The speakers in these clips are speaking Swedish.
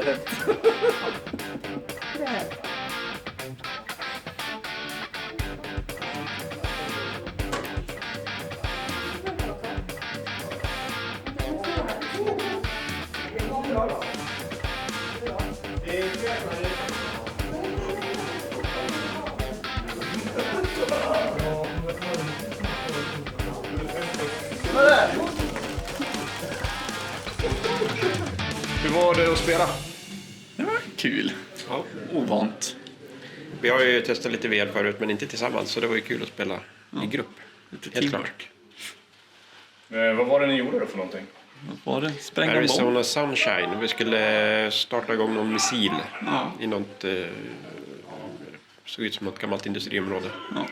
rätt. Hur var det att spela? Det var kul. Ja. Ovant. Vi har ju testat lite VR förut, men inte tillsammans. Så det var ju kul att spela i grupp. Lite Helt teamwork. Vad var det ni gjorde då för någonting? Vad var det? Spränga bomb. Arizona Sunshine. Vi skulle starta igång någon missil i något... såg ut som något gammalt industriområde. Ja.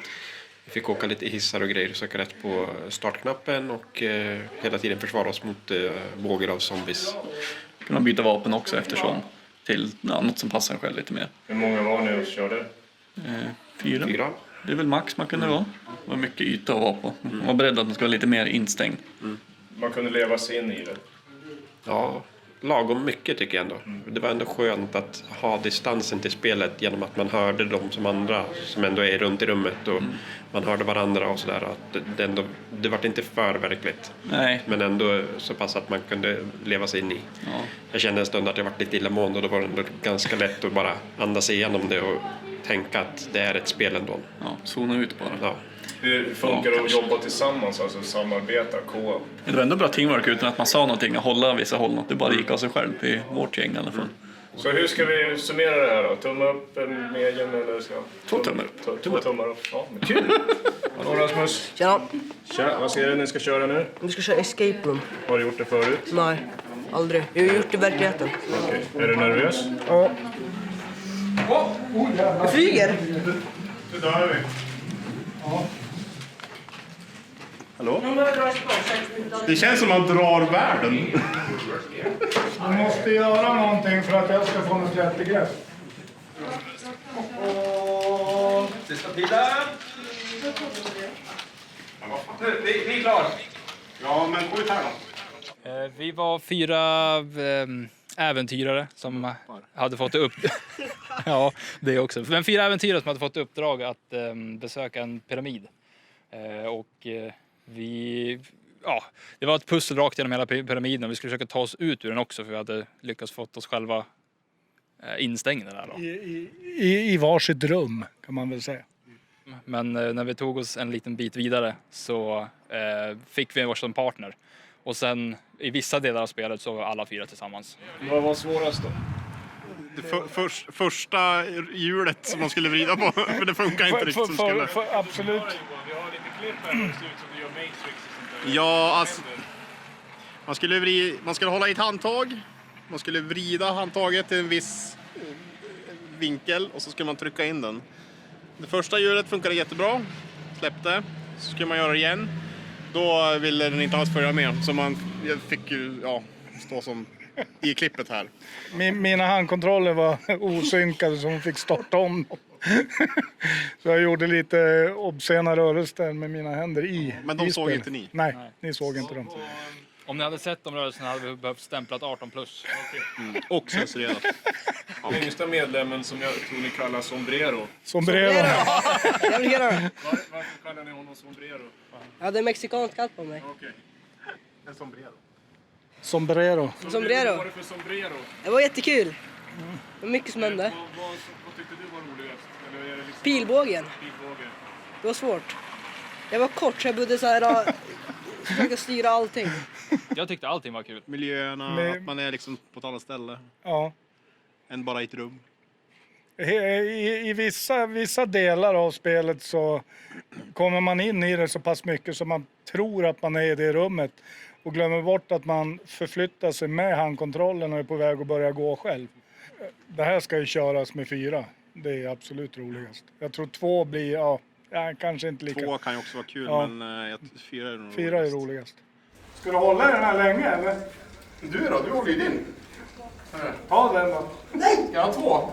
Vi fick åka lite i hissar och grejer och söka rätt på startknappen och hela tiden försvara oss mot vågor av zombies. Kunna byta vapen också eftersom till något som passar en själv lite mer. Hur många var ni och körde? 4. 4. Det är väl max man kunde vara. Det var mycket yta att vara på. Man var beredd att man ska vara lite mer instängd. Man kunde leva sig in i det. Ja, lagom mycket tycker jag ändå. Det var ändå skönt att ha distansen till spelet genom att man hörde de som andra som ändå är runt i rummet och man hörde varandra och sådär. Det var inte för verkligt. Nej. Men ändå så pass att man kunde leva sig in i. Ja. Jag kände en stund att jag var lite illamående och då var det ändå ganska lätt att bara andas igenom det och tänka att det är ett spel ändå. Ja, zona ut bara. Ja. Hur funkar det att jobba tillsammans, alltså samarbeta, co-op? Det var ändå bra teamwork utan att man sa någonting och hålla vissa håll. Det bara gick av sig själv i vårt gäng i alla fall. Så hur ska vi summera det här då? Tumme upp, en medien eller så? 2 tummar upp. 2 tummar upp. Ja, men kul! Hallå Rasmus! Tjena, Tja, vad säger du ni ska köra nu? vi ska köra escape room. Har du gjort det förut? Nej, aldrig. Vi har gjort det i verkligheten. Okej. Är du nervös? Ja. Vi flyger! Det dör vi. Hallå? Det känns som att man drar världen. Du måste göra någonting för att jag ska få något jättegrepp. Det ska bli där. Vi är klara. Ja, men skjut här då. Vi var 4 äventyrare som hade fått upp... ja, det också. Men 4 äventyrare som hade fått uppdrag att besöka en pyramid. Det var ett pussel rakt genom hela pyramiden och vi skulle försöka ta oss ut ur den också för vi hade lyckats få oss själva instängda där då. I varsitt rum kan man väl säga. Men när vi tog oss en liten bit vidare så fick vi en varsin partner. Och sen i vissa delar av spelet så var alla 4 tillsammans. Vad var svårast då? Det första hjulet som man skulle vrida på, för det funkar inte riktigt som skulle. Absolut. Vi har lite klipp här, det ser ut som du gör Matrix och sånt där. Ja, alltså, man skulle hålla i ett handtag. Man skulle vrida handtaget till en viss vinkel och så skulle man trycka in den. Det första hjulet funkade jättebra. Släppte. Så skulle man göra det igen. Då ville den inte alls följa med. Så jag fick ju stå som i klippet här. Mina handkontroller var osynkade så hon fick starta om dem. Så jag gjorde lite obscena rörelser med mina händer i. Men de i såg spelet. inte ni? Nej, ni såg inte dem. Om ni hade sett de rörelserna hade vi behövt stämplat 18+. Och censurerat. Yngsta medlemmen som jag tror ni kallar Sombrero. Sombrero. Jag vill göra det. Varför kallar ni honom Sombrero? Jag hade en mexikansk hatt på mig. Okej. En sombrero. Sombrero. Vad Sombrero. var det för sombrero? Det var jättekul. Det var mycket som hände. Vad tyckte du var roligast? Eller är det liksom Pilbågen. pilbåge? Det var svårt. Jag var kort så jag behövde så här försöka styra allting. Jag tyckte allting var kul. Miljöerna, Med- att man är liksom på ett annat ställe Ja. än bara i ett rum. I vissa delar av spelet så kommer man in i det så pass mycket så man tror att man är i det rummet och glömmer bort att man förflyttar sig med handkontrollen och är på väg att börja gå själv. Det här ska ju köras med 4. Det är absolut roligast. Jag tror 2 blir, kanske inte lika. 2 kan ju också vara kul, Ja. men 4 är nog 4 är roligast. Ska du hålla i den här länge eller? Du då? Du håller ju din. Ta den då. Jag har 2.